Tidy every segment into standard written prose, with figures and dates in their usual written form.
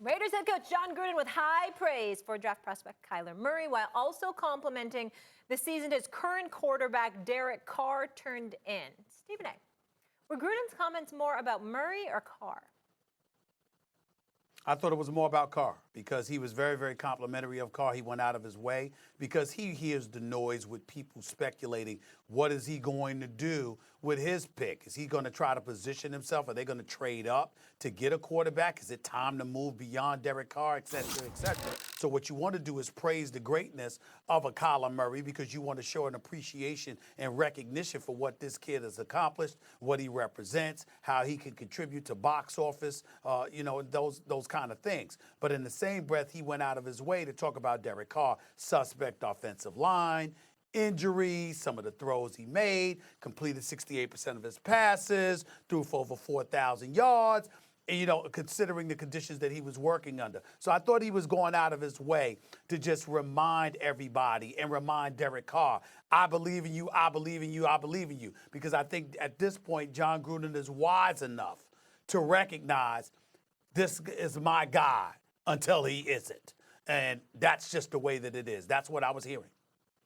Raiders head coach Jon Gruden with high praise for draft prospect Kyler Murray, while also complimenting the season his current quarterback Derek Carr turned in. Stephen A., were Gruden's comments more about Murray or Carr? I thought it was more about Carr because he was very, very complimentary of Carr. He went out of his way because he hears the noise with people speculating, what is he going to do with his pick? Is he going to try to position himself? Are they going to trade up to get a quarterback? Is it time to move beyond Derek Carr, et cetera, et cetera? So what you want to do is praise the greatness of a Kyler Murray because you want to show an appreciation and recognition for what this kid has accomplished, what he represents, how he can contribute to box office, those kind of things. But in the same breath, he went out of his way to talk about Derek Carr, suspect offensive line, injuries, some of the throws he made, completed 68% of his passes, threw for over 4,000 yards, and, considering the conditions that he was working under. So I thought he was going out of his way to just remind everybody and remind Derek Carr, I believe in you, I believe in you, I believe in you. Because I think at this point, Jon Gruden is wise enough to recognize this is my guy until he isn't. And that's just the way that it is. That's what I was hearing.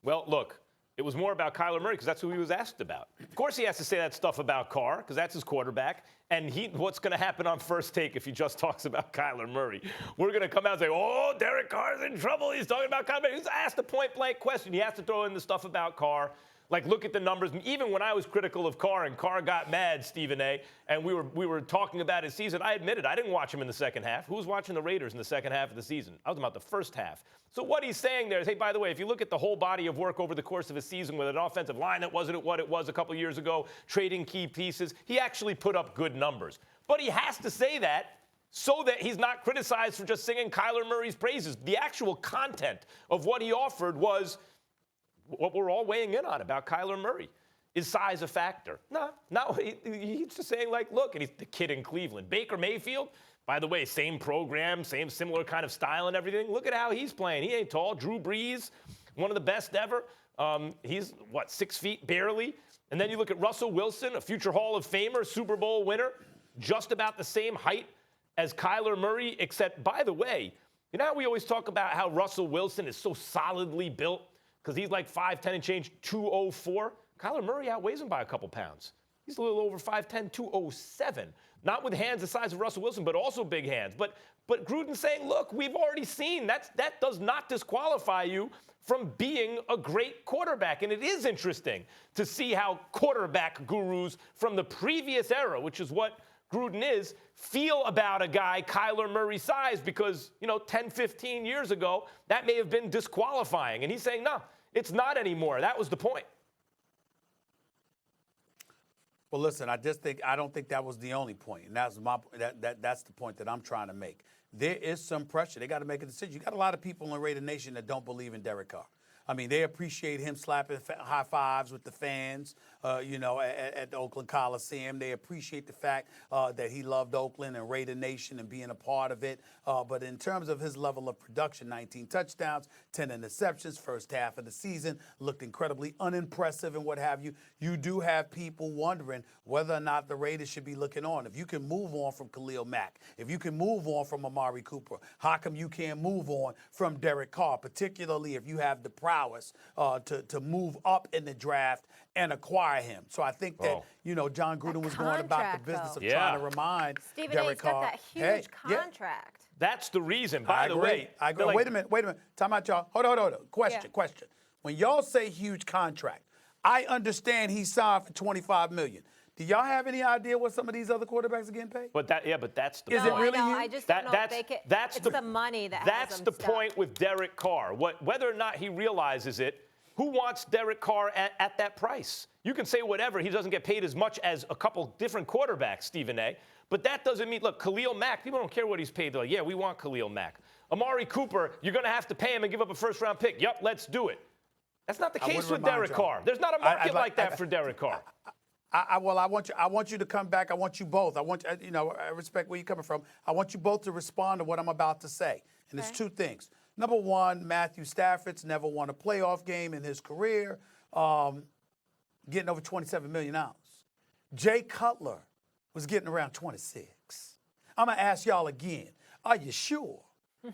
Well, look, it was more about Kyler Murray because that's who he was asked about. Of course he has to say that stuff about Carr because that's his quarterback. And what's going to happen on First Take if he just talks about Kyler Murray? We're going to come out and say, oh, Derek Carr's in trouble. He's talking about Kyler Murray. He's asked a point-blank question. He has to throw in the stuff about Carr. Like, look at the numbers. Even when I was critical of Carr and Carr got mad, Stephen A., and we were talking about his season, I admitted I didn't watch him in the second half. Who was watching the Raiders in the second half of the season? I was about the first half. So what he's saying there is, hey, by the way, if you look at the whole body of work over the course of a season with an offensive line that wasn't what it was a couple years ago, trading key pieces, he actually put up good numbers. But he has to say that so that he's not criticized for just singing Kyler Murray's praises. The actual content of what he offered was what we're all weighing in on about Kyler Murray. Is size a factor? No, he's just saying, like, look, and he's the kid in Cleveland. Baker Mayfield, by the way, same program, similar kind of style and everything. Look at how he's playing. He ain't tall. Drew Brees, one of the best ever. He's, 6 feet barely? And then you look at Russell Wilson, a future Hall of Famer, Super Bowl winner, just about the same height as Kyler Murray, except, by the way, you know how we always talk about how Russell Wilson is so solidly built? Because he's like 5'10 and change, 204. Kyler Murray outweighs him by a couple pounds. He's a little over 5'10, 207. Not with hands the size of Russell Wilson, but also big hands. But Gruden's saying, look, we've already seen that does not disqualify you from being a great quarterback. And it is interesting to see how quarterback gurus from the previous era, which is what Gruden is, feel about a guy Kyler Murray's size because, 10, 15 years ago, that may have been disqualifying. And he's saying, no, it's not anymore. That was the point. Well, listen, I don't think that was the only point. And that's the point that I'm trying to make. There is some pressure. They got to make a decision. You got a lot of people in Raider Nation that don't believe in Derek Carr. I mean, they appreciate him slapping high fives with the fans, at the Oakland Coliseum. They appreciate the fact that he loved Oakland and Raider Nation and being a part of it. But in terms of his level of production, 19 touchdowns, 10 interceptions, first half of the season, looked incredibly unimpressive and what have you. You do have people wondering whether or not the Raiders should be looking on. If you can move on from Khalil Mack, if you can move on from Amari Cooper, how come you can't move on from Derek Carr, particularly if you have the prowess to move up in the draft and acquire him. So I think that, Jon Gruden was going about the business of trying to remind Derek Carr. Got that huge contract. That's the reason, by the way. I agree. Wait a minute. Time out, y'all. Hold on. Question. When y'all say huge contract, I understand he signed for $25 million. Do y'all have any idea what some of these other quarterbacks are getting paid? But that's the Is point. it really huge? I just don't know if they can. It's the money that has That's them the stuck. point with Derek Carr. Whether or not he realizes it, who wants Derek Carr at that price? You can say whatever. He doesn't get paid as much as a couple different quarterbacks, Stephen A. But that doesn't mean, look, Khalil Mack, people don't care what he's paid. They're like, yeah, we want Khalil Mack. Amari Cooper, you're going to have to pay him and give up a first-round pick. Yep, let's do it. That's not the case with Derek Carr. There's not a market like that for Derek Carr. I want you to come back. I want you both. I respect where you're coming from. I want you both to respond to what I'm about to say. And it's two things. Number one, Matthew Stafford's never won a playoff game in his career, getting over $27 million. Jay Cutler was getting around 26. I'm going to ask y'all again. are you sure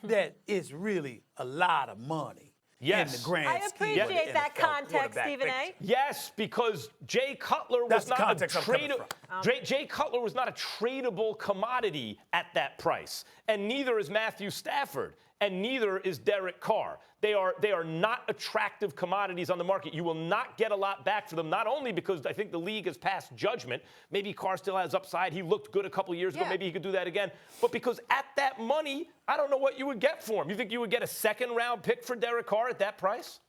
that it's really a lot of money? Yes. In the grand I scheme of the appreciate that NFL context, quarterback Stephen A. picture. Yes, because Jay Cutler That's was the not a context I'm coming tradable. Jay Cutler was not a tradable commodity at that price, and neither is Matthew Stafford, and neither is Derek Carr. They are not attractive commodities on the market. You will not get a lot back for them. Not only because I think the league has passed judgment. Maybe Carr still has upside. He looked good a couple of years ago. Yeah. Maybe he could do that again. But because at that money, I don't know what you would get for him. You think you would get a second-round pick for Derek Carr at that price?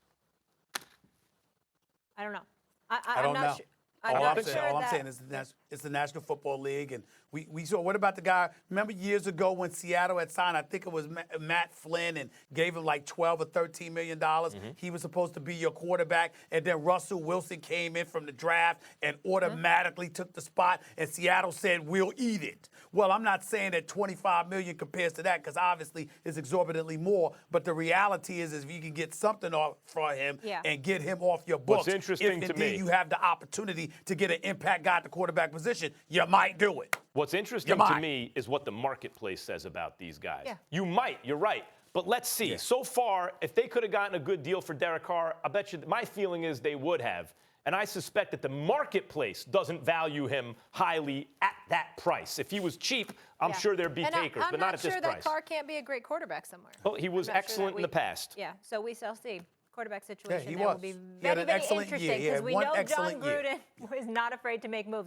I don't know. I don't know. I'm All not I'm sure saying is it's the National Football League, and we saw. What about the guy? Remember years ago when Seattle had signed? I think it was Matt Flynn, and gave him like $12 or $13 million. He was supposed to be your quarterback, and then Russell Wilson came in from the draft and automatically took the spot, and Seattle said, "We'll eat it." Well, I'm not saying that $25 million compares to that, because obviously it's exorbitantly more. But the reality is if you can get something off for him and get him off your books, What's interesting if to indeed me, you have the opportunity to get an impact guy at the quarterback position, you might do it. What's interesting to me is what the marketplace says about these guys. Yeah. You might, you're right. But let's see. Yeah. So far, if they could have gotten a good deal for Derek Carr, I bet you my feeling is they would have. And I suspect that the marketplace doesn't value him highly at that price. If he was cheap, I'm sure there'd be takers, but not at this I'm not sure price. that Carr can't be a great quarterback somewhere. Well, he was I'm not sure excellent that in the past. Yeah, so we shall see. Quarterback situation he that will was. be He had very, an very excellent interesting year. He because had we one know Jon excellent year. Gruden was not afraid to make moves.